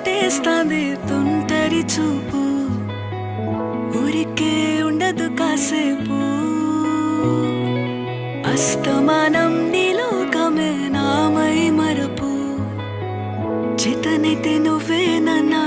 చుట్టేస్తాంది తుంటరి చూపు, ఊరికే ఉండదు కాసేపు. అస్తమానం నీలోకమే నామై మరపు, చేతనైతే నువ్వే నన్నా